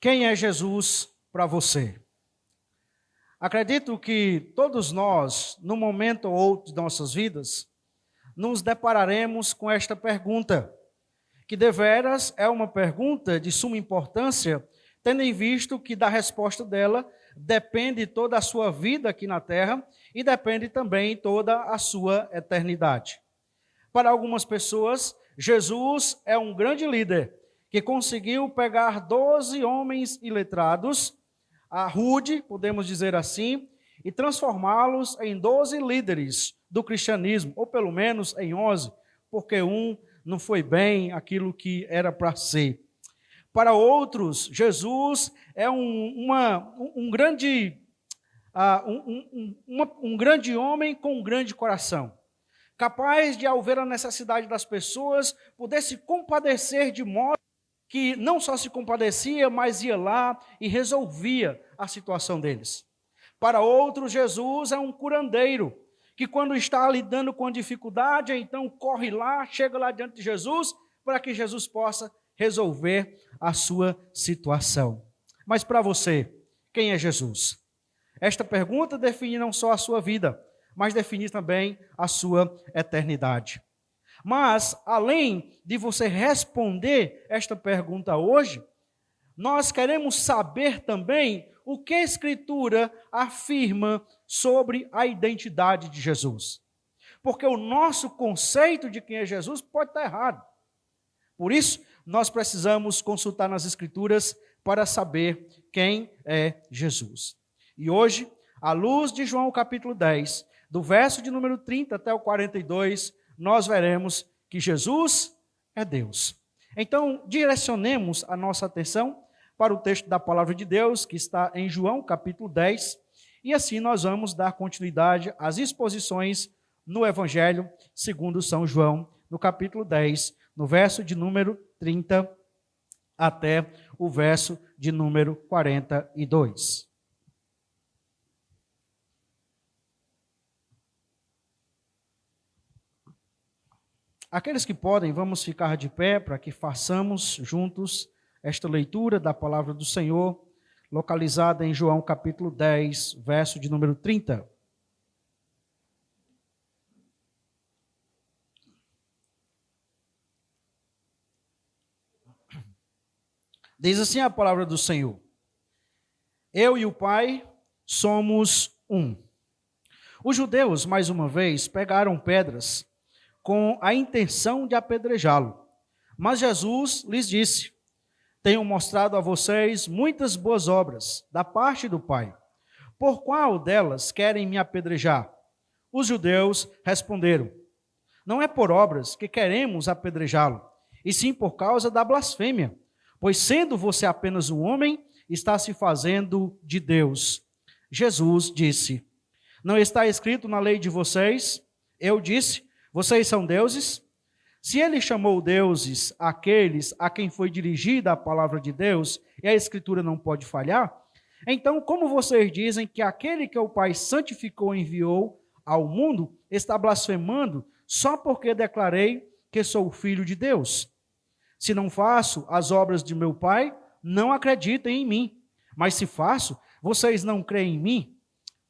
Quem é Jesus para você? Acredito que todos nós, num momento ou outro de nossas vidas, nos depararemos com esta pergunta, que deveras é uma pergunta de suma importância, tendo em visto que da resposta dela depende toda a sua vida aqui na terra e depende também toda a sua eternidade. Para algumas pessoas, Jesus é um grande líder que conseguiu pegar 12 homens iletrados, a rude, podemos dizer assim, e transformá-los em 12 líderes do cristianismo, ou pelo menos em 11, porque um não foi bem aquilo que era para ser. Para outros, Jesus é um grande homem com um grande coração, capaz de, ao ver a necessidade das pessoas, poder se compadecer de modo que não só se compadecia, mas ia lá e resolvia a situação deles. Para outros, Jesus é um curandeiro, que quando está lidando com a dificuldade, então corre lá, chega lá diante de Jesus, para que Jesus possa resolver a sua situação. Mas para você, quem é Jesus? Esta pergunta define não só a sua vida, mas define também a sua eternidade. Mas, além de você responder esta pergunta hoje, nós queremos saber também o que a Escritura afirma sobre a identidade de Jesus. Porque o nosso conceito de quem é Jesus pode estar errado. Por isso, nós precisamos consultar nas Escrituras para saber quem é Jesus. E hoje, à luz de João capítulo 10, do verso de número 30 até o 42, nós veremos que Jesus é Deus. Então, direcionemos a nossa atenção para o texto da palavra de Deus, que está em João capítulo 10, e assim nós vamos dar continuidade às exposições no Evangelho segundo São João, no capítulo 10, no verso de número 30 até o verso de número 42. Aqueles que podem, vamos ficar de pé para que façamos juntos esta leitura da palavra do Senhor, localizada em João capítulo 10, verso de número 30. Diz assim a palavra do Senhor: Eu e o Pai somos um. Os judeus, mais uma vez, pegaram pedras com a intenção de apedrejá-lo. Mas Jesus lhes disse: Tenho mostrado a vocês muitas boas obras da parte do Pai. Por qual delas querem me apedrejar? Os judeus responderam: Não é por obras que queremos apedrejá-lo, e sim por causa da blasfêmia. Pois sendo você apenas um homem, está se fazendo de Deus. Jesus disse: Não está escrito na lei de vocês? Eu disse: Vocês são deuses? Se ele chamou deuses aqueles a quem foi dirigida a palavra de Deus, e a Escritura não pode falhar, então como vocês dizem que aquele que o Pai santificou e enviou ao mundo está blasfemando só porque declarei que sou o Filho de Deus? Se não faço as obras de meu Pai, não acreditem em mim. Mas se faço, vocês não creem em mim?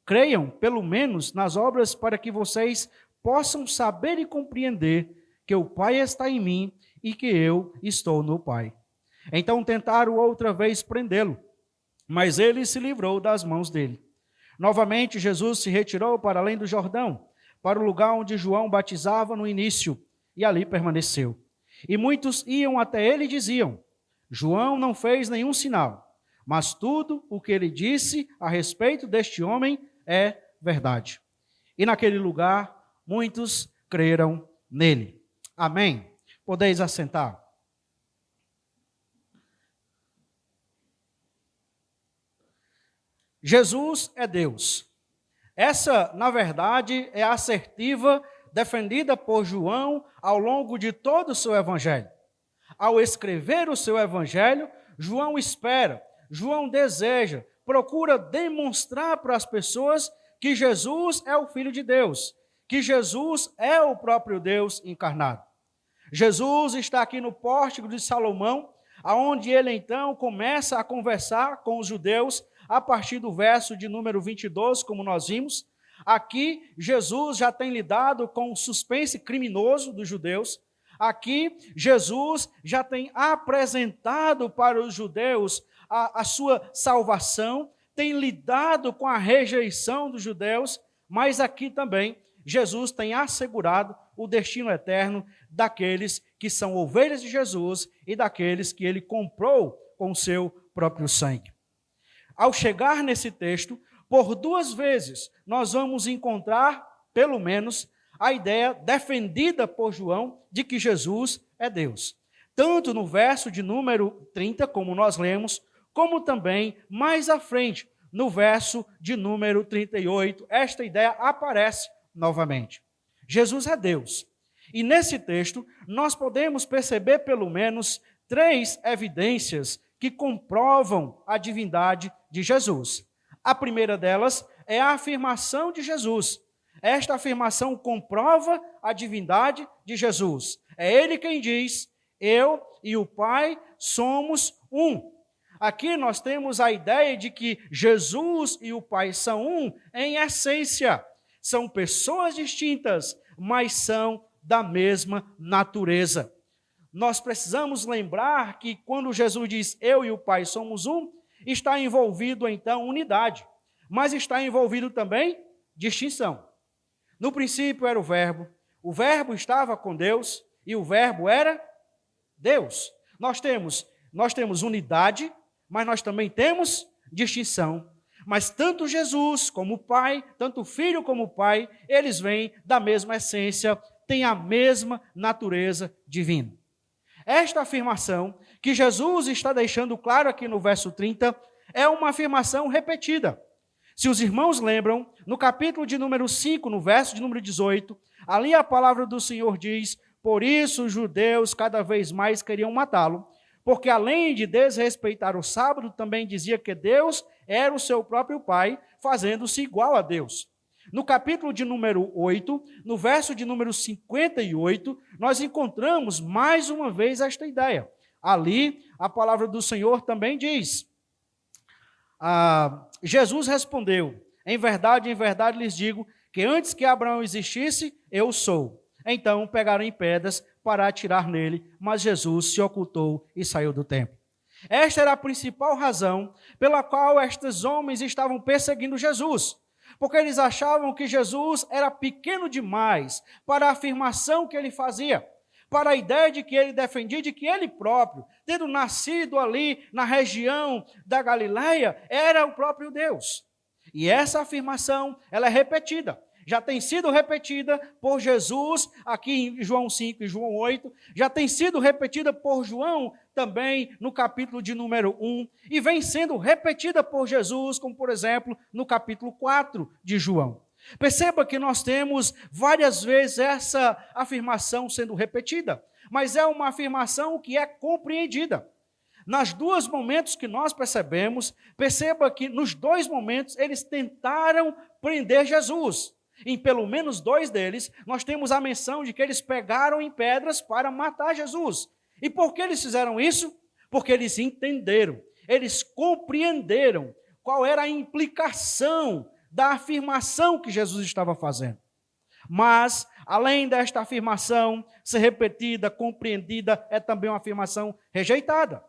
Creiam, pelo menos, nas obras para que vocês possam saber e compreender que o Pai está em mim e que eu estou no Pai. Então tentaram outra vez prendê-lo, mas ele se livrou das mãos dele. Novamente Jesus se retirou para além do Jordão, para o lugar onde João batizava no início, e ali permaneceu. E muitos iam até ele e diziam: João não fez nenhum sinal, mas tudo o que ele disse a respeito deste homem é verdade. E naquele lugar muitos creram nele. Amém. Podeis assentar. Jesus é Deus. Essa, na verdade, é a assertiva defendida por João ao longo de todo o seu evangelho. Ao escrever o seu evangelho, João espera, João deseja, procura demonstrar para as pessoas que Jesus é o Filho de Deus, que Jesus é o próprio Deus encarnado. Jesus está aqui no pórtico de Salomão, aonde ele então começa a conversar com os judeus a partir do verso de número 22, como nós vimos. Aqui, Jesus já tem lidado com o suspense criminoso dos judeus. Aqui, Jesus já tem apresentado para os judeus a sua salvação, tem lidado com a rejeição dos judeus, mas aqui também, Jesus tem assegurado o destino eterno daqueles que são ovelhas de Jesus e daqueles que ele comprou com o seu próprio sangue. Ao chegar nesse texto, por duas vezes, nós vamos encontrar, pelo menos, a ideia defendida por João de que Jesus é Deus. Tanto no verso de número 30, como nós lemos, como também mais à frente, no verso de número 38, esta ideia aparece novamente. Jesus é Deus. E nesse texto, nós podemos perceber pelo menos 3 evidências que comprovam a divindade de Jesus. A primeira delas é a afirmação de Jesus. Esta afirmação comprova a divindade de Jesus. É ele quem diz: eu e o Pai somos um. Aqui nós temos a ideia de que Jesus e o Pai são um em essência. São pessoas distintas, mas são da mesma natureza. Nós precisamos lembrar que quando Jesus diz eu e o Pai somos um, está envolvido então unidade, mas está envolvido também distinção. No princípio era o Verbo estava com Deus e o Verbo era Deus. Nós temos unidade, mas nós também temos distinção. Mas tanto Jesus como o Pai, tanto o Filho como o Pai, eles vêm da mesma essência, têm a mesma natureza divina. Esta afirmação que Jesus está deixando claro aqui no verso 30 é uma afirmação repetida. Se os irmãos lembram, no capítulo de número 5, no verso de número 18, ali a palavra do Senhor diz: por isso os judeus cada vez mais queriam matá-lo, porque além de desrespeitar o sábado, também dizia que Deus era o seu próprio Pai, fazendo-se igual a Deus. No capítulo de número 8, no verso de número 58, nós encontramos mais uma vez esta ideia. Ali, a palavra do Senhor também diz: Jesus respondeu: em verdade lhes digo, que antes que Abraão existisse, eu sou. Então pegaram em pedras para atirar nele, mas Jesus se ocultou e saiu do templo. Esta era a principal razão pela qual estes homens estavam perseguindo Jesus, porque eles achavam que Jesus era pequeno demais para a afirmação que ele fazia, para a ideia de que ele defendia, de que ele próprio, tendo nascido ali na região da Galileia, era o próprio Deus. E essa afirmação, ela é repetida. Já tem sido repetida por Jesus aqui em João 5 e João 8, já tem sido repetida por João também no capítulo de número 1, e vem sendo repetida por Jesus, como por exemplo no capítulo 4 de João. Perceba que nós temos várias vezes essa afirmação sendo repetida, mas é uma afirmação que é compreendida. Nas duas momentos que nós percebemos, perceba que nos dois momentos eles tentaram prender Jesus. Em pelo menos 2 deles, nós temos a menção de que eles pegaram em pedras para matar Jesus. E por que eles fizeram isso? Porque eles entenderam, eles compreenderam qual era a implicação da afirmação que Jesus estava fazendo. Mas, além desta afirmação ser repetida, compreendida, é também uma afirmação rejeitada.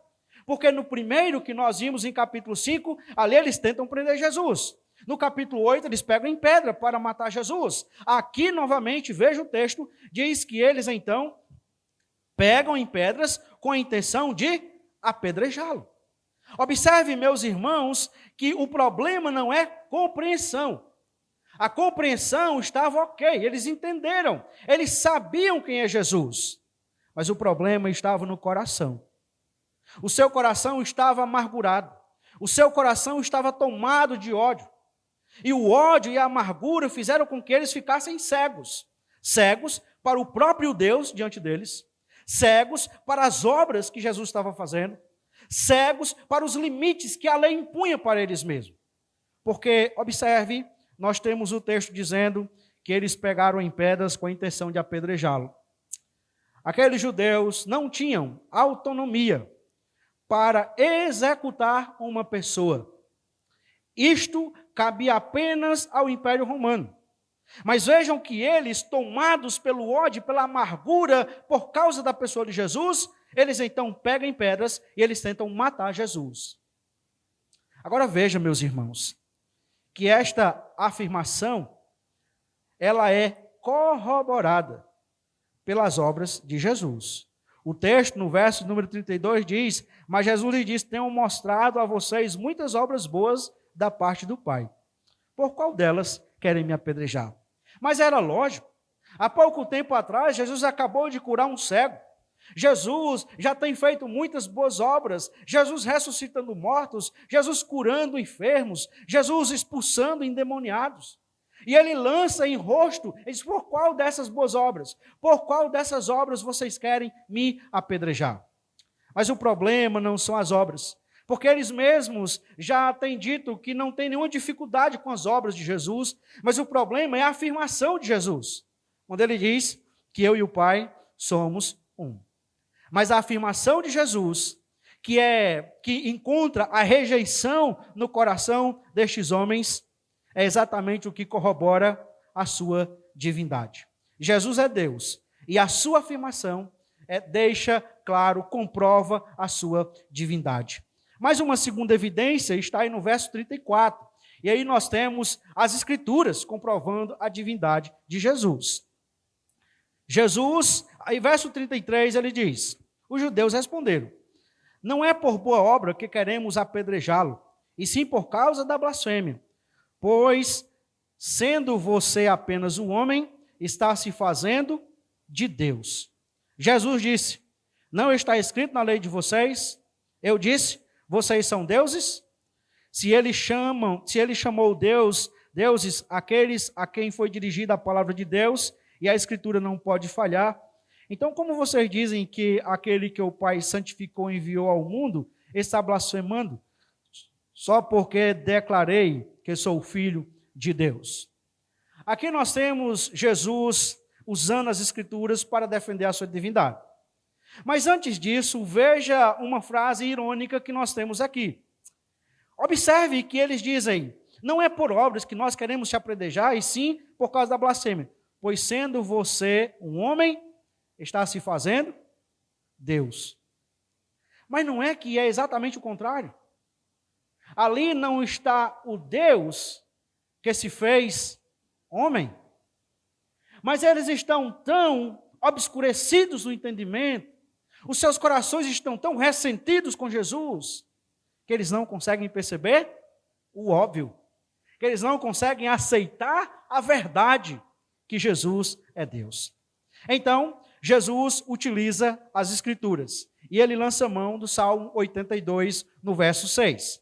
Porque no primeiro que nós vimos em capítulo 5, ali eles tentam prender Jesus. No capítulo 8, eles pegam em pedra para matar Jesus. Aqui, novamente, veja o texto, diz que eles, então, pegam em pedras com a intenção de apedrejá-lo. Observe, meus irmãos, que o problema não é compreensão. A compreensão estava ok, eles entenderam, eles sabiam quem é Jesus. Mas o problema estava no coração. O seu coração estava amargurado. O seu coração estava tomado de ódio. E o ódio e a amargura fizeram com que eles ficassem cegos. Cegos para o próprio Deus diante deles. Cegos para as obras que Jesus estava fazendo. Cegos para os limites que a lei impunha para eles mesmos. Porque, observe, nós temos o texto dizendo que eles pegaram em pedras com a intenção de apedrejá-lo. Aqueles judeus não tinham autonomia para executar uma pessoa. Isto cabia apenas ao Império Romano. Mas vejam que eles, tomados pelo ódio, pela amargura, por causa da pessoa de Jesus, eles então pegam em pedras e eles tentam matar Jesus. Agora veja, meus irmãos, que esta afirmação, ela é corroborada pelas obras de Jesus. O texto, no verso número 32, diz: mas Jesus lhe disse: tenho mostrado a vocês muitas obras boas da parte do Pai. Por qual delas querem me apedrejar? Mas era lógico. Há pouco tempo atrás, Jesus acabou de curar um cego. Jesus já tem feito muitas boas obras. Jesus ressuscitando mortos, Jesus curando enfermos, Jesus expulsando endemoniados. E ele lança em rosto, ele diz: por qual dessas boas obras? Por qual dessas obras vocês querem me apedrejar? Mas o problema não são as obras, porque eles mesmos já têm dito que não tem nenhuma dificuldade com as obras de Jesus, mas o problema é a afirmação de Jesus, quando ele diz que eu e o Pai somos um. Mas a afirmação de Jesus, que encontra a rejeição no coração destes homens, é exatamente o que corrobora a sua divindade. Jesus é Deus, e a sua afirmação deixa claro, comprova a sua divindade. Mais uma segunda evidência está aí no verso 34. E aí nós temos as Escrituras comprovando a divindade de Jesus. Jesus, aí verso 33, ele diz: os judeus responderam: não é por boa obra que queremos apedrejá-lo, e sim por causa da blasfêmia. Pois, sendo você apenas um homem, está se fazendo de Deus. Jesus disse: não está escrito na lei de vocês? Eu disse: vocês são deuses? Se ele chamou deuses aqueles a quem foi dirigida a palavra de Deus, e a Escritura não pode falhar, então como vocês dizem que aquele que o Pai santificou e enviou ao mundo está blasfemando, só porque declarei que sou filho de Deus? Aqui nós temos Jesus usando as Escrituras para defender a sua divindade. Mas antes disso, veja uma frase irônica que nós temos aqui. Observe que eles dizem: não é por obras que nós queremos te apedrejar, e sim por causa da blasfêmia. Pois sendo você um homem, está se fazendo Deus. Mas não é que é exatamente o contrário? Ali não está o Deus que se fez homem, mas eles estão tão obscurecidos no entendimento, os seus corações estão tão ressentidos com Jesus, que eles não conseguem perceber o óbvio, que eles não conseguem aceitar a verdade, que Jesus é Deus. Então, Jesus utiliza as Escrituras, e ele lança mão do Salmo 82, no verso 6.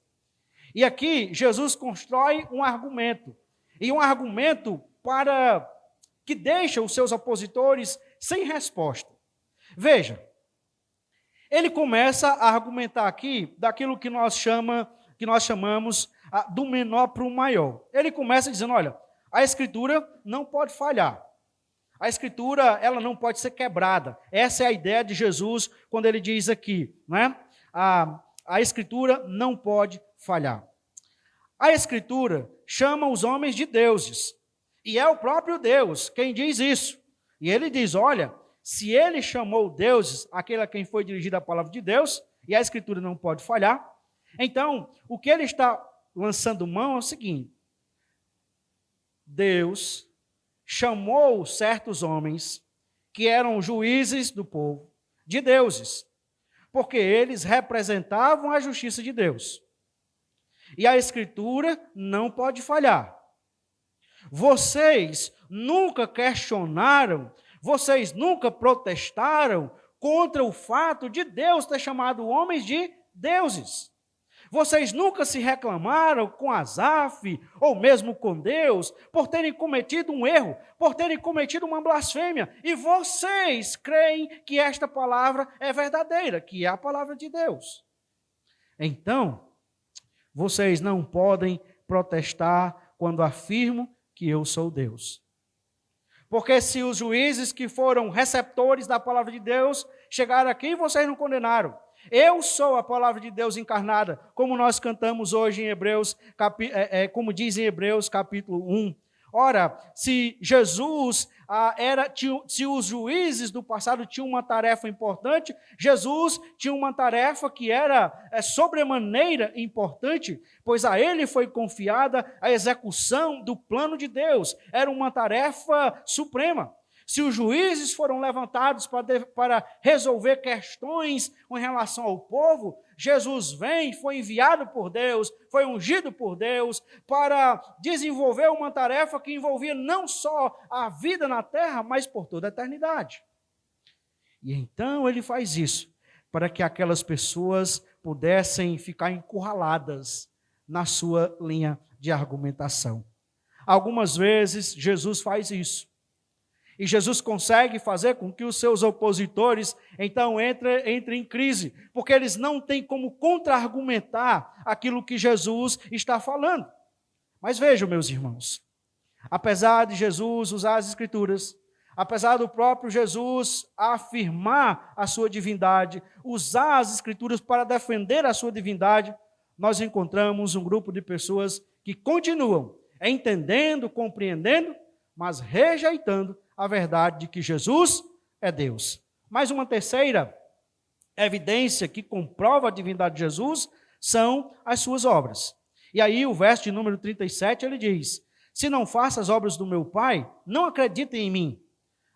E aqui, Jesus constrói um argumento, e um argumento para que deixa os seus opositores sem resposta. Veja, ele começa a argumentar aqui daquilo que nós chamamos do menor para o maior. Ele começa dizendo: olha, a Escritura não pode falhar. A Escritura, ela não pode ser quebrada. Essa é a ideia de Jesus quando ele diz aqui, né? A Escritura não pode falhar. A Escritura chama os homens de deuses. E é o próprio Deus quem diz isso. E ele diz: olha, se ele chamou deuses, aquele a quem foi dirigida a palavra de Deus, e a Escritura não pode falhar, então, o que ele está lançando mão é o seguinte: Deus chamou certos homens, que eram juízes do povo, de deuses, porque eles representavam a justiça de Deus. E a Escritura não pode falhar. Vocês nunca questionaram, vocês nunca protestaram contra o fato de Deus ter chamado homens de deuses. Vocês nunca se reclamaram com Asaf, ou mesmo com Deus, por terem cometido um erro, por terem cometido uma blasfêmia, e vocês creem que esta palavra é verdadeira, que é a palavra de Deus. Então, vocês não podem protestar quando afirmo que eu sou Deus. Porque se os juízes que foram receptores da palavra de Deus chegaram aqui, vocês não condenaram. Eu sou a palavra de Deus encarnada, como nós cantamos hoje em Hebreus, como diz em Hebreus capítulo 1. Ora, se Jesus se os juízes do passado tinham uma tarefa importante, Jesus tinha uma tarefa que era sobremaneira importante, pois a ele foi confiada a execução do plano de Deus. Era uma tarefa suprema. Se os juízes foram levantados para resolver questões em relação ao povo, Jesus foi enviado por Deus, foi ungido por Deus para desenvolver uma tarefa que envolvia não só a vida na terra, mas por toda a eternidade. E então ele faz isso para que aquelas pessoas pudessem ficar encurraladas na sua linha de argumentação. Algumas vezes Jesus faz isso. E Jesus consegue fazer com que os seus opositores, então, entrem em crise, porque eles não têm como contra-argumentar aquilo que Jesus está falando. Mas vejam, meus irmãos, apesar de Jesus usar as Escrituras, apesar do próprio Jesus afirmar a sua divindade, usar as Escrituras para defender a sua divindade, nós encontramos um grupo de pessoas que continuam entendendo, compreendendo, mas rejeitando a verdade de que Jesus é Deus. Mais uma terceira evidência que comprova a divindade de Jesus são as suas obras. E aí o verso de número 37, ele diz: se não faço as obras do meu Pai, não acreditem em mim.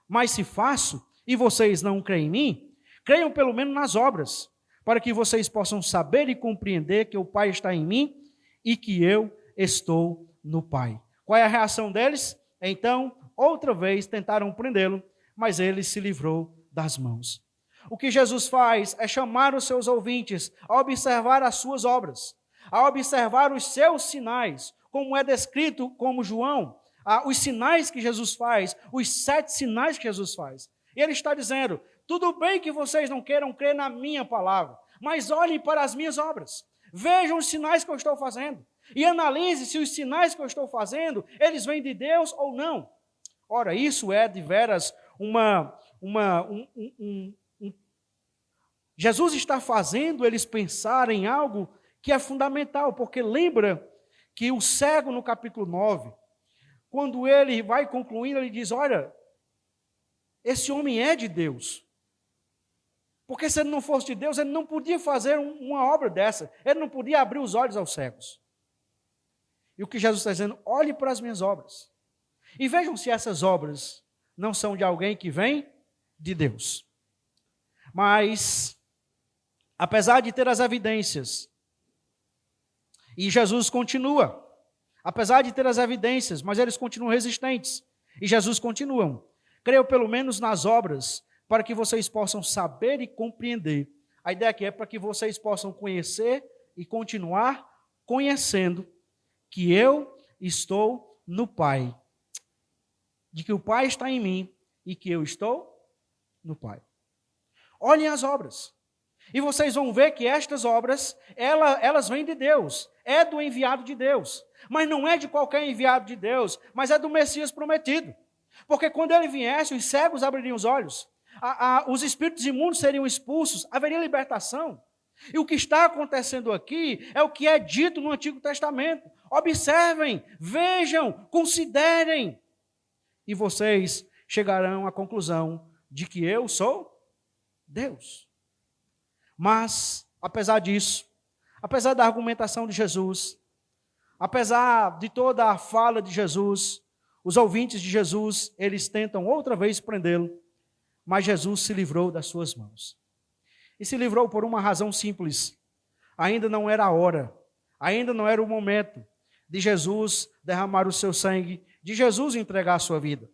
Mas se faço, e vocês não creem em mim, creiam pelo menos nas obras, para que vocês possam saber e compreender que o Pai está em mim e que eu estou no Pai. Qual é a reação deles? Então, outra vez tentaram prendê-lo, mas ele se livrou das mãos. O que Jesus faz é chamar os seus ouvintes a observar as suas obras, a observar os seus sinais, como é descrito como João, os sinais que Jesus faz, os 7 sinais que Jesus faz. E ele está dizendo: tudo bem que vocês não queiram crer na minha palavra, mas olhem para as minhas obras, vejam os sinais que eu estou fazendo, e analise se os sinais que eu estou fazendo, eles vêm de Deus ou não. Ora, isso é de veras Jesus está fazendo eles pensarem em algo que é fundamental, porque lembra que o cego no capítulo 9, quando ele vai concluindo, ele diz: olha, esse homem é de Deus. Porque se ele não fosse de Deus, ele não podia fazer uma obra dessa, ele não podia abrir os olhos aos cegos. E o que Jesus está dizendo: olhe para as minhas obras. E vejam se essas obras não são de alguém que vem de Deus. Mas, apesar de ter as evidências, e Jesus continua, apesar de ter as evidências, mas eles continuam resistentes, e Jesus continua: creio pelo menos nas obras, para que vocês possam saber e compreender. A ideia aqui é para que vocês possam conhecer e continuar conhecendo que eu estou no Pai, de que o Pai está em mim e que eu estou no Pai. Olhem as obras, e vocês vão ver que estas obras, elas vêm de Deus, é do enviado de Deus, mas não é de qualquer enviado de Deus, mas é do Messias prometido, porque quando ele viesse, os cegos abririam os olhos, os espíritos imundos seriam expulsos, haveria libertação. E o que está acontecendo aqui é o que é dito no Antigo Testamento. Observem, vejam, considerem, e vocês chegarão à conclusão de que eu sou Deus. Mas, apesar disso, apesar da argumentação de Jesus, apesar de toda a fala de Jesus, os ouvintes de Jesus, eles tentam outra vez prendê-lo, mas Jesus se livrou das suas mãos. E se livrou por uma razão simples: ainda não era a hora, ainda não era o momento de Jesus derramar o seu sangue, de Jesus entregar a sua vida.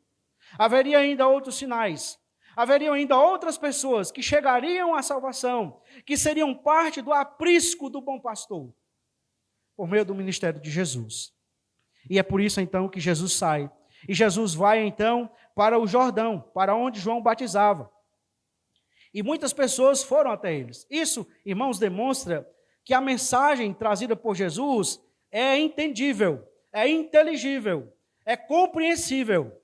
Haveria ainda outros sinais, haveriam ainda outras pessoas que chegariam à salvação, que seriam parte do aprisco do bom pastor, por meio do ministério de Jesus. E é por isso então que Jesus sai, e Jesus vai então para o Jordão, para onde João batizava. E muitas pessoas foram até eles. Isso, irmãos, demonstra que a mensagem trazida por Jesus é entendível, é inteligível, é compreensível.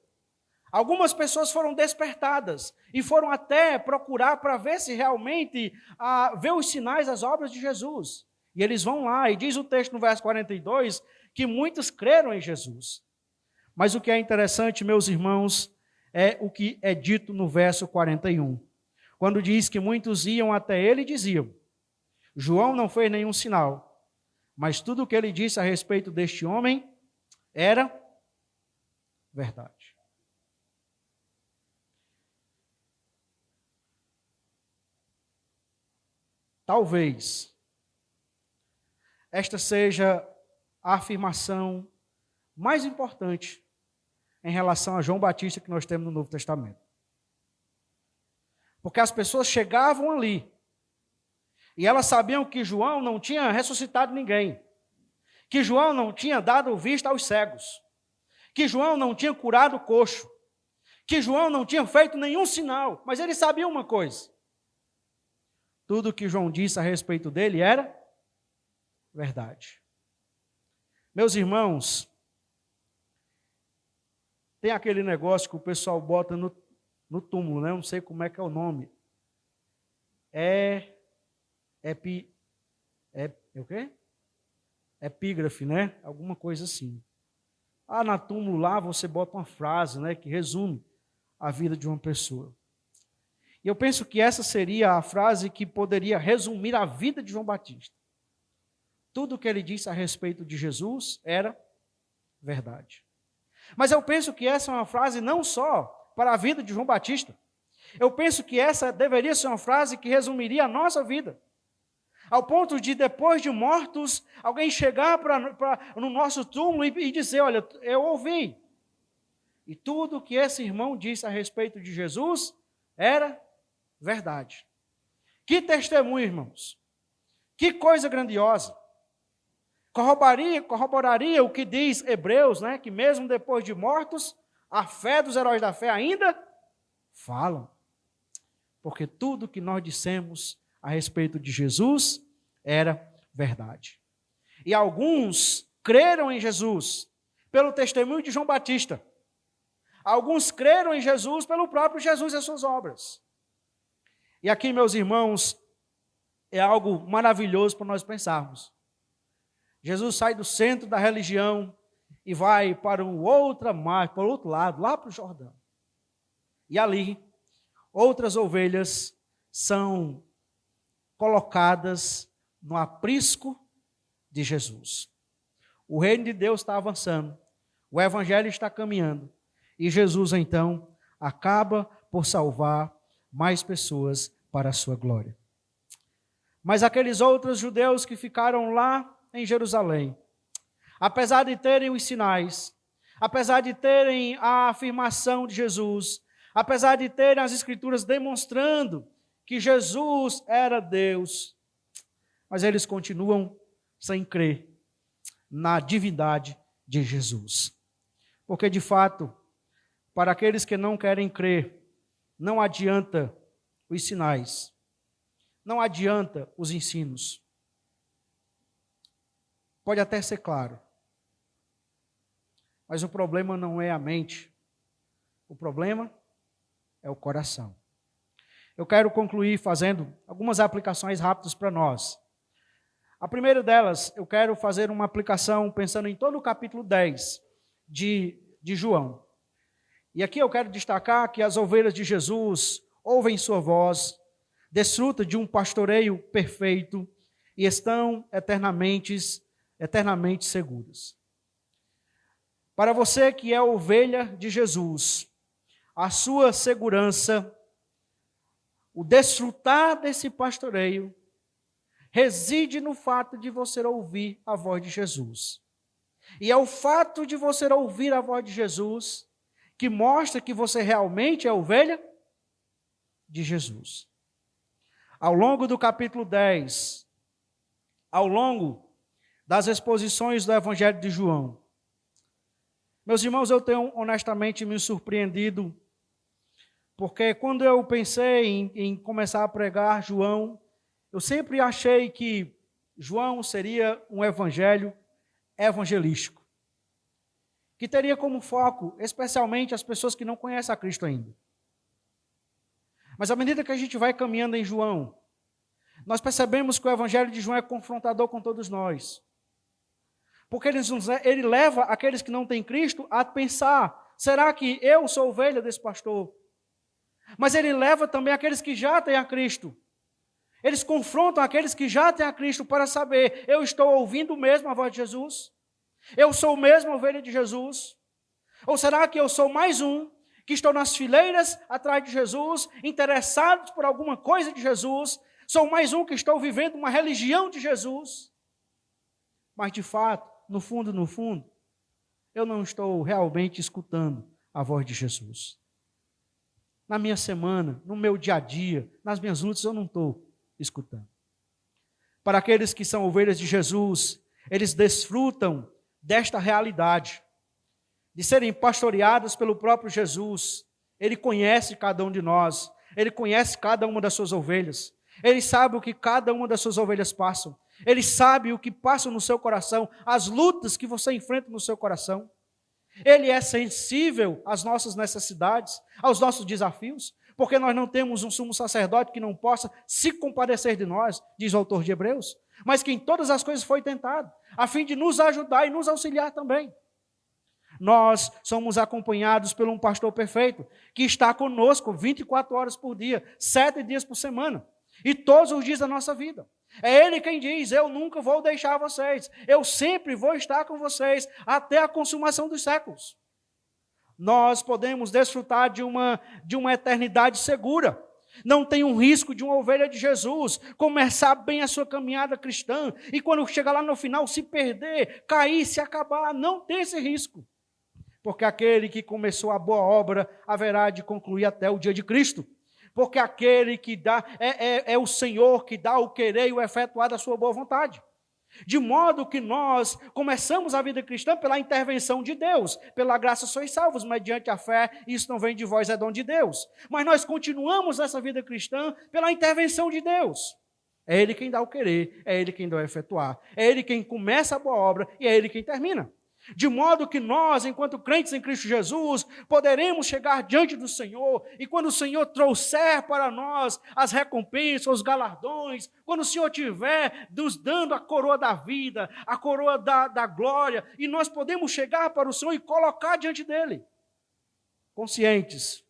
Algumas pessoas foram despertadas e foram até procurar para ver se realmente ver os sinais, as obras de Jesus. E eles vão lá, e diz o texto no verso 42, que muitos creram em Jesus. Mas o que é interessante, meus irmãos, é o que é dito no verso 41. Quando diz que muitos iam até ele e diziam: João não fez nenhum sinal, mas tudo o que ele disse a respeito deste homem era verdade. Talvez esta seja a afirmação mais importante em relação a João Batista que nós temos no Novo Testamento. Porque as pessoas chegavam ali e elas sabiam que João não tinha ressuscitado ninguém, que João não tinha dado vista aos cegos, que João não tinha curado o coxo, que João não tinha feito nenhum sinal, mas eles sabiam uma coisa: tudo o que João disse a respeito dele era verdade. Meus irmãos, tem aquele negócio que o pessoal bota no túmulo, né? Eu não sei como é que é o nome. O quê? Epígrafe, né? Alguma coisa assim. Na túmulo lá você bota uma frase, né, que resume a vida de uma pessoa. E eu penso que essa seria a frase que poderia resumir a vida de João Batista. Tudo o que ele disse a respeito de Jesus era verdade. Mas eu penso que essa é uma frase não só para a vida de João Batista. Eu penso que essa deveria ser uma frase que resumiria a nossa vida. Ao ponto de, depois de mortos, alguém chegar no nosso túmulo e dizer: olha, eu ouvi. E tudo o que esse irmão disse a respeito de Jesus era verdade. Que testemunho, irmãos. Que coisa grandiosa. Corroboraria o que diz Hebreus, né? Que mesmo depois de mortos, a fé dos heróis da fé ainda falam. Porque tudo que nós dissemos a respeito de Jesus era verdade. E alguns creram em Jesus pelo testemunho de João Batista. Alguns creram em Jesus pelo próprio Jesus e as suas obras. E aqui, meus irmãos, é algo maravilhoso para nós pensarmos. Jesus sai do centro da religião e vai para para o outro lado, lá para o Jordão. E ali, outras ovelhas são colocadas no aprisco de Jesus. O reino de Deus está avançando, o evangelho está caminhando, e Jesus, então, acaba por salvar mais pessoas para a sua glória. Mas aqueles outros judeus que ficaram lá em Jerusalém, apesar de terem os sinais, apesar de terem a afirmação de Jesus, apesar de terem as escrituras demonstrando que Jesus era Deus, mas eles continuam sem crer na divindade de Jesus. Porque, de fato, para aqueles que não querem crer, não adianta os sinais, não adianta os ensinos. Pode até ser claro, mas o problema não é a mente, o problema é o coração. Eu quero concluir fazendo algumas aplicações rápidas para nós. A primeira delas, eu quero fazer uma aplicação pensando em todo o capítulo 10 de João. E aqui eu quero destacar que as ovelhas de Jesus ouvem sua voz, desfrutam de um pastoreio perfeito e estão eternamente seguras. Para você que é ovelha de Jesus, a sua segurança, o desfrutar desse pastoreio, reside no fato de você ouvir a voz de Jesus. E é o fato de você ouvir a voz de Jesus que mostra que você realmente é ovelha de Jesus. Ao longo do capítulo 10, ao longo das exposições do Evangelho de João, meus irmãos, eu tenho honestamente me surpreendido, porque quando eu pensei em começar a pregar João, eu sempre achei que João seria um evangelho evangelístico, que teria como foco, especialmente, as pessoas que não conhecem a Cristo ainda. Mas à medida que a gente vai caminhando em João, nós percebemos que o Evangelho de João é confrontador com todos nós. Porque ele leva aqueles que não têm Cristo a pensar, será que eu sou ovelha desse pastor? Mas ele leva também aqueles que já têm a Cristo. Eles confrontam aqueles que já têm a Cristo para saber, eu estou ouvindo mesmo a voz de Jesus? Eu sou mesmo a ovelha de Jesus? Ou será que eu sou mais um que estou nas fileiras atrás de Jesus, interessados por alguma coisa de Jesus? Sou mais um que estou vivendo uma religião de Jesus? Mas de fato, no fundo, eu não estou realmente escutando a voz de Jesus. Na minha semana, no meu dia a dia, nas minhas lutas, eu não estou escutando. Para aqueles que são ovelhas de Jesus, eles desfrutam desta realidade, de serem pastoreados pelo próprio Jesus. Ele conhece cada um de nós, ele conhece cada uma das suas ovelhas, ele sabe o que cada uma das suas ovelhas passam, ele sabe o que passa no seu coração, as lutas que você enfrenta no seu coração. Ele é sensível às nossas necessidades, aos nossos desafios, porque nós não temos um sumo sacerdote que não possa se compadecer de nós, diz o autor de Hebreus, mas que em todas as coisas foi tentado, a fim de nos ajudar e nos auxiliar também. Nós somos acompanhados por um pastor perfeito, que está conosco 24 horas por dia, 7 dias por semana, e todos os dias da nossa vida. É Ele quem diz, eu nunca vou deixar vocês, eu sempre vou estar com vocês, até a consumação dos séculos. Nós podemos desfrutar de uma eternidade segura. Não tem um risco de uma ovelha de Jesus começar bem a sua caminhada cristã, e quando chegar lá no final se perder, cair, se acabar, não tem esse risco. Porque aquele que começou a boa obra haverá de concluir até o dia de Cristo. Porque aquele que dá, é o Senhor que dá o querer e o efetuar da sua boa vontade. De modo que nós começamos a vida cristã pela intervenção de Deus. Pela graça sois salvos, mediante a fé, isso não vem de vós, é dom de Deus. Mas nós continuamos essa vida cristã pela intervenção de Deus. É Ele quem dá o querer, é Ele quem dá o efetuar. É Ele quem começa a boa obra e é Ele quem termina. De modo que nós, enquanto crentes em Cristo Jesus, poderemos chegar diante do Senhor, e quando o Senhor trouxer para nós as recompensas, os galardões, quando o Senhor estiver nos dando a coroa da vida, a coroa da glória, e nós podemos chegar para o Senhor e colocar diante dEle, conscientes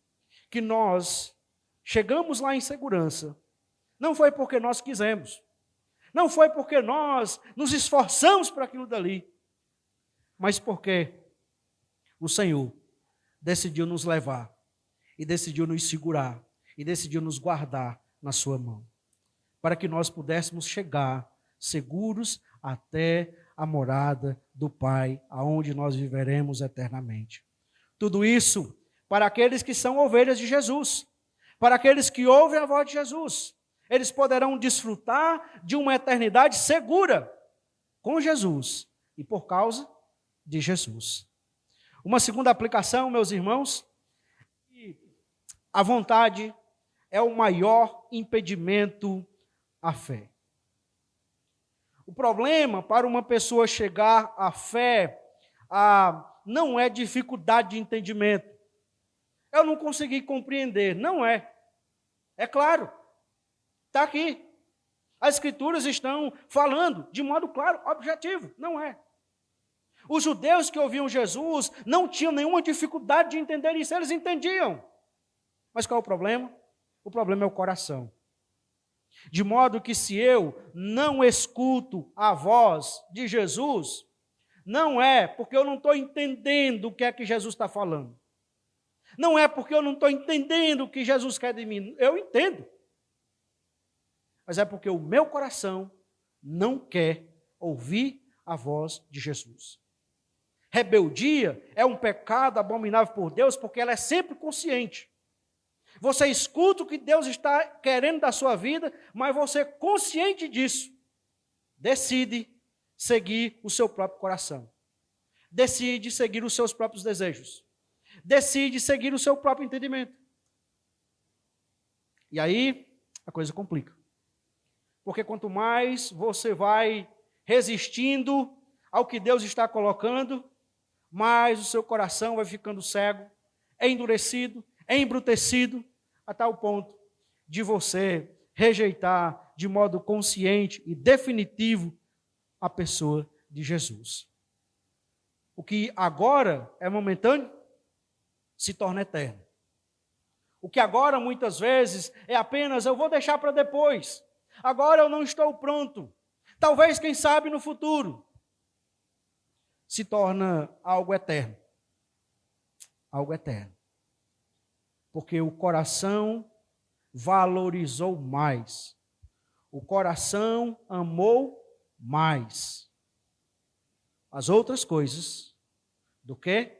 que nós chegamos lá em segurança, não foi porque nós quisemos, não foi porque nós nos esforçamos para aquilo dali, mas porque o Senhor decidiu nos levar, e decidiu nos segurar, e decidiu nos guardar na sua mão, para que nós pudéssemos chegar seguros até a morada do Pai, aonde nós viveremos eternamente. Tudo isso para aqueles que são ovelhas de Jesus, para aqueles que ouvem a voz de Jesus. Eles poderão desfrutar de uma eternidade segura com Jesus, e por causa de Jesus. Uma segunda aplicação, meus irmãos, a vontade é o maior impedimento à fé. O problema para uma pessoa chegar à fé não é dificuldade de entendimento. Eu não consegui compreender, não é. É claro, está aqui. As Escrituras estão falando de modo claro, objetivo, não é. Os judeus que ouviam Jesus não tinham nenhuma dificuldade de entender isso, eles entendiam. Mas qual é o problema? O problema é o coração. De modo que se eu não escuto a voz de Jesus, não é porque eu não estou entendendo o que é que Jesus está falando. Não é porque eu não estou entendendo o que Jesus quer de mim. Eu entendo. Mas é porque o meu coração não quer ouvir a voz de Jesus. Rebeldia é um pecado abominável por Deus, porque ela é sempre consciente. Você escuta o que Deus está querendo da sua vida, mas você, consciente disso, decide seguir o seu próprio coração. Decide seguir os seus próprios desejos. Decide seguir o seu próprio entendimento. E aí, a coisa complica. Porque quanto mais você vai resistindo ao que Deus está colocando, mais o seu coração vai ficando cego, endurecido, embrutecido, a tal ponto de você rejeitar de modo consciente e definitivo a pessoa de Jesus. O que agora é momentâneo se torna eterno. O que agora muitas vezes é apenas eu vou deixar para depois. Agora eu não estou pronto. Talvez, quem sabe, no futuro se torna algo eterno. Algo eterno. Porque o coração valorizou mais. O coração amou mais as outras coisas do que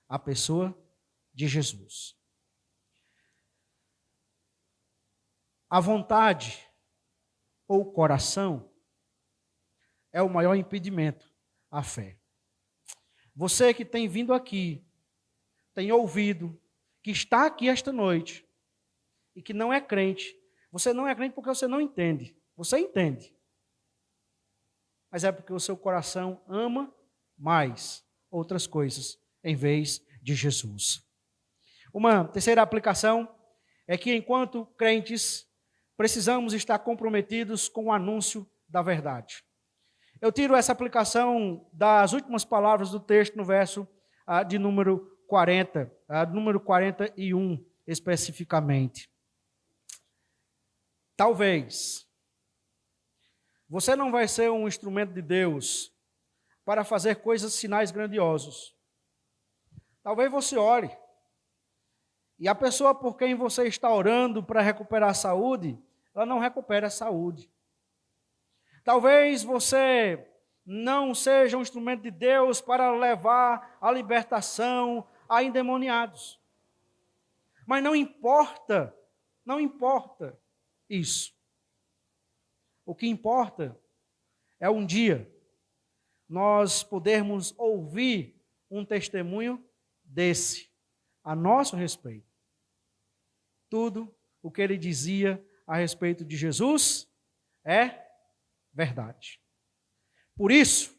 a pessoa de Jesus. A vontade ou o coração é o maior impedimento à fé. Você que tem vindo aqui, tem ouvido, que está aqui esta noite e que não é crente, você não é crente porque você não entende. Você entende. Mas é porque o seu coração ama mais outras coisas em vez de Jesus. Uma terceira aplicação é que, enquanto crentes, precisamos estar comprometidos com o anúncio da verdade. Eu tiro essa aplicação das últimas palavras do texto no verso de número 40, número 41 especificamente. Talvez você não vai ser um instrumento de Deus para fazer coisas, sinais grandiosos. Talvez você ore, e a pessoa por quem você está orando para recuperar a saúde, ela não recupera a saúde. Talvez você não seja um instrumento de Deus para levar a libertação a endemoniados. Mas não importa isso. O que importa é um dia nós podermos ouvir um testemunho desse, a nosso respeito. Tudo o que ele dizia a respeito de Jesus é verdade. Por isso,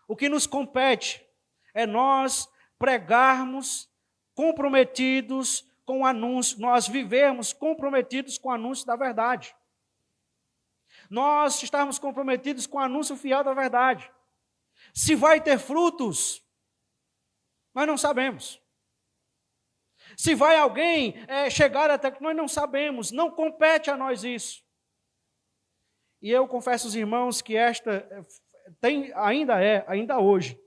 o que nos compete é nós pregarmos comprometidos com o anúncio, nós vivermos comprometidos com o anúncio da verdade. Nós estarmos comprometidos com o anúncio fiel da verdade. Se vai ter frutos, nós não sabemos. Se vai alguém chegar até que nós não sabemos, não compete a nós isso. E eu confesso aos irmãos que esta ainda hoje,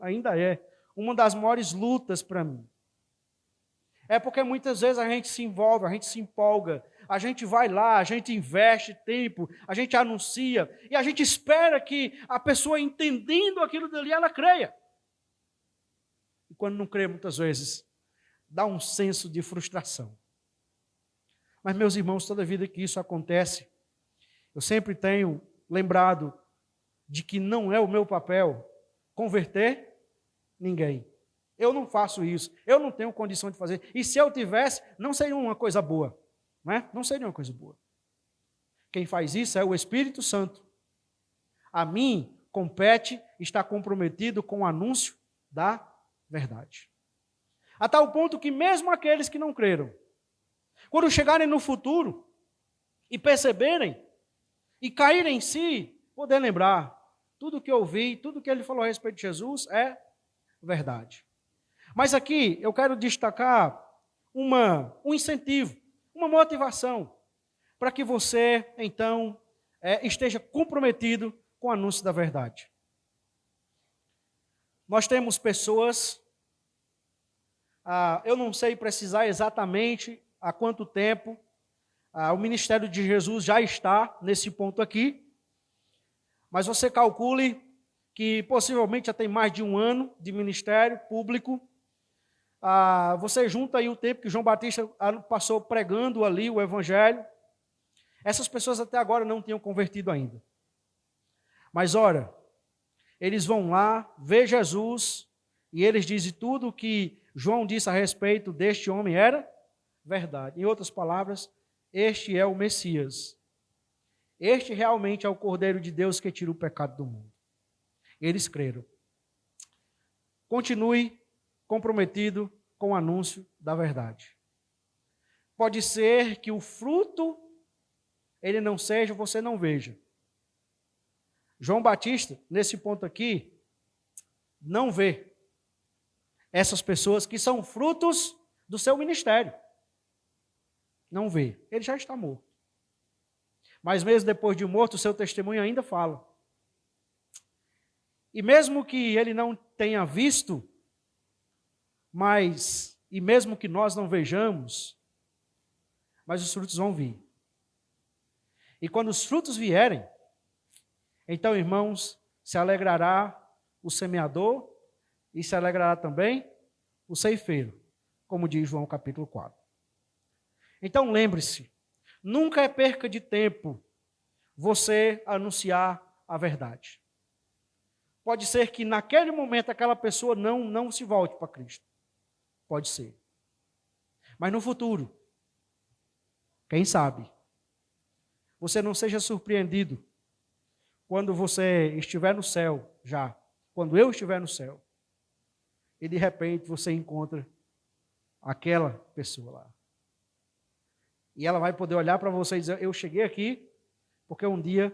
uma das maiores lutas para mim. É porque muitas vezes a gente se envolve, a gente se empolga, a gente vai lá, a gente investe tempo, a gente anuncia, e a gente espera que a pessoa, entendendo aquilo dali, ela creia. E quando não crê, muitas vezes, dá um senso de frustração. Mas, meus irmãos, toda vida que isso acontece, eu sempre tenho lembrado de que não é o meu papel converter ninguém. Eu não faço isso, eu não tenho condição de fazer. E se eu tivesse, não seria uma coisa boa. Não é? Não seria uma coisa boa. Quem faz isso é o Espírito Santo. A mim compete estar comprometido com o anúncio da verdade. A tal ponto que mesmo aqueles que não creram, quando chegarem no futuro e perceberem e caírem em si, poder lembrar, tudo que eu ouvi, tudo que ele falou a respeito de Jesus é verdade. Mas aqui eu quero destacar um incentivo, uma motivação, para que você, então, esteja comprometido com o anúncio da verdade. Nós temos pessoas, eu não sei precisar exatamente há quanto tempo, o ministério de Jesus já está nesse ponto aqui, mas você calcule que possivelmente já tem mais de um ano de ministério público. Você junta aí o tempo que João Batista passou pregando ali o Evangelho. Essas pessoas até agora não tinham convertido ainda. Mas ora, eles vão lá, vê Jesus, e eles dizem tudo o que João disse a respeito deste homem era verdade. Em outras palavras, este é o Messias. Este realmente é o Cordeiro de Deus que tira o pecado do mundo. Eles creram. Continue comprometido com o anúncio da verdade. Pode ser que o fruto, ele não seja, você não veja. João Batista, nesse ponto aqui, não vê essas pessoas que são frutos do seu ministério. Não vê. Ele já está morto. Mas mesmo depois de morto, o seu testemunho ainda fala. E mesmo que ele não tenha visto, e mesmo que nós não vejamos, mas os frutos vão vir. E quando os frutos vierem, então, irmãos, se alegrará o semeador e se alegrará também o ceifeiro, como diz João capítulo 4. Então, lembre-se, nunca é perca de tempo você anunciar a verdade. Pode ser que naquele momento aquela pessoa não se volte para Cristo. Pode ser. Mas no futuro, quem sabe, você não seja surpreendido quando você estiver no céu já, quando eu estiver no céu, e de repente você encontra aquela pessoa lá. E ela vai poder olhar para você e dizer, eu cheguei aqui porque um dia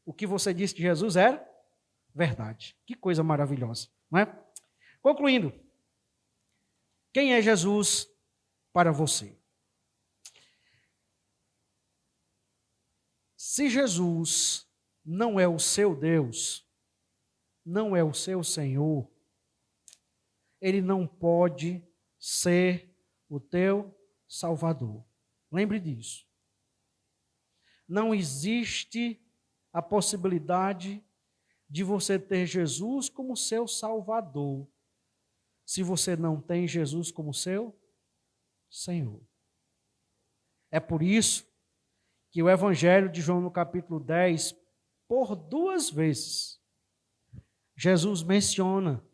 o que você disse de Jesus era verdade. Que coisa maravilhosa, não é? Concluindo, quem é Jesus para você? Se Jesus não é o seu Deus, não é o seu Senhor, ele não pode ser o teu Salvador. Lembre disso. Não existe a possibilidade de você ter Jesus como seu Salvador, se você não tem Jesus como seu Senhor. É por isso que o Evangelho de João, no capítulo 10, por 2 vezes, Jesus menciona: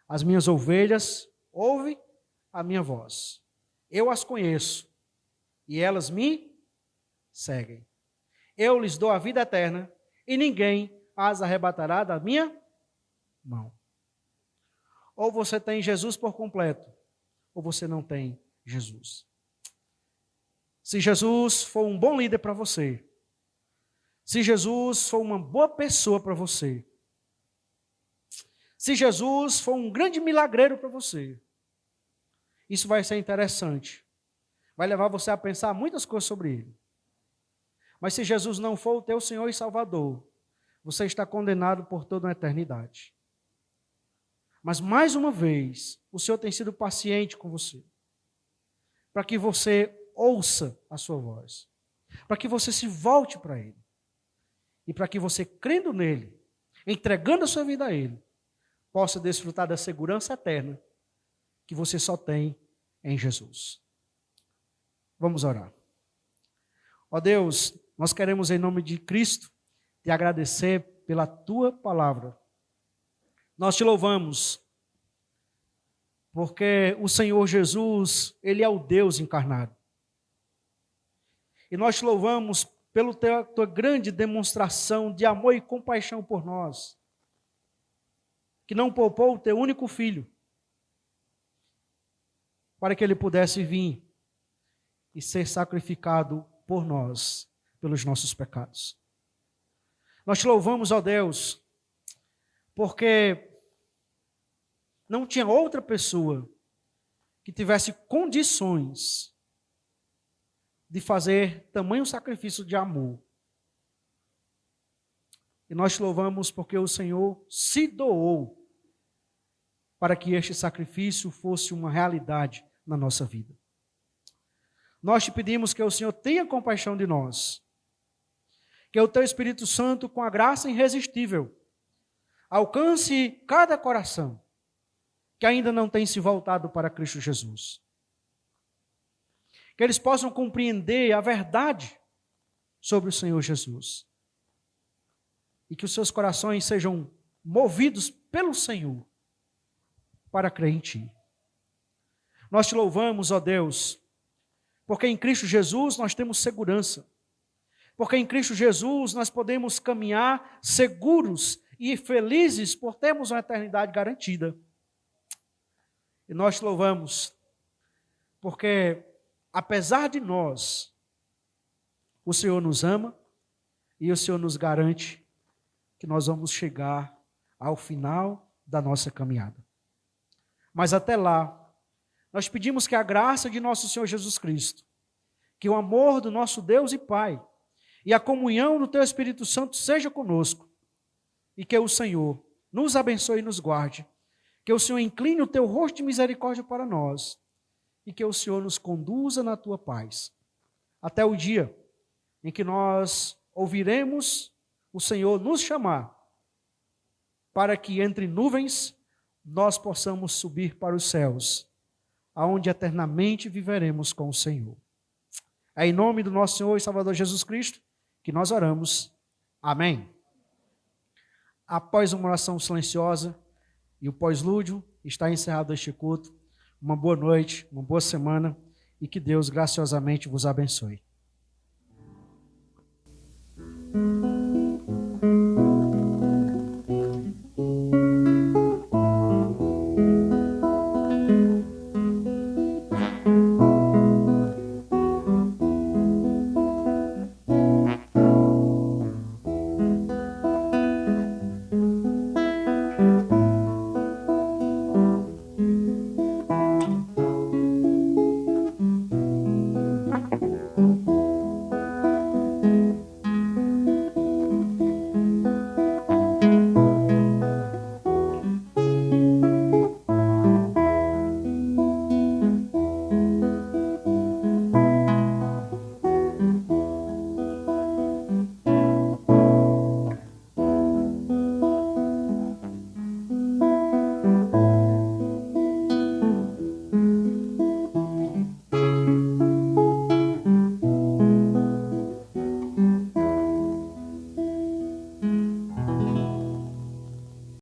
as minhas ovelhas ouvem a minha voz. Eu as conheço e elas me seguem. Eu lhes dou a vida eterna e ninguém as arrebatará da minha mão. Ou você tem Jesus por completo, ou você não tem Jesus. Se Jesus for um bom líder para você, se Jesus for uma boa pessoa para você, se Jesus for um grande milagreiro para você, isso vai ser interessante. Vai levar você a pensar muitas coisas sobre ele. Mas se Jesus não for o teu Senhor e Salvador, você está condenado por toda a eternidade. Mas mais uma vez, o Senhor tem sido paciente com você, para que você ouça a sua voz, para que você se volte para ele, e para que você, crendo nele, entregando a sua vida a ele, possa desfrutar da segurança eterna que você só tem em Jesus. Vamos orar. Ó Deus, nós queremos em nome de Cristo te agradecer pela tua palavra. Nós te louvamos, porque o Senhor Jesus, ele é o Deus encarnado. E nós te louvamos pela tua grande demonstração de amor e compaixão por nós, que não poupou o teu único filho, para que ele pudesse vir e ser sacrificado por nós, pelos nossos pecados. Nós te louvamos, ó Deus, porque não tinha outra pessoa que tivesse condições de fazer tamanho sacrifício de amor. E nós te louvamos porque o Senhor se doou para que este sacrifício fosse uma realidade na nossa vida. Nós te pedimos que o Senhor tenha compaixão de nós, que o teu Espírito Santo, com a graça irresistível, alcance cada coração que ainda não tem se voltado para Cristo Jesus. Que eles possam compreender a verdade sobre o Senhor Jesus. E que os seus corações sejam movidos pelo Senhor para crer em Ti. Nós te louvamos, ó Deus, porque em Cristo Jesus nós temos segurança. Porque em Cristo Jesus nós podemos caminhar seguros e felizes por termos uma eternidade garantida. E nós te louvamos, porque apesar de nós, o Senhor nos ama e o Senhor nos garante que nós vamos chegar ao final da nossa caminhada. Mas até lá, nós pedimos que a graça de nosso Senhor Jesus Cristo, que o amor do nosso Deus e Pai e a comunhão do Teu Espírito Santo seja conosco e que o Senhor nos abençoe e nos guarde, que o Senhor incline o Teu rosto de misericórdia para nós e que o Senhor nos conduza na Tua paz, até o dia em que nós ouviremos o Senhor nos chamar para que entre nuvens nós possamos subir para os céus, aonde eternamente viveremos com o Senhor. É em nome do nosso Senhor e Salvador Jesus Cristo que nós oramos. Amém. Após uma oração silenciosa e o pós-lúdio, está encerrado este culto. Uma boa noite, uma boa semana e que Deus graciosamente vos abençoe.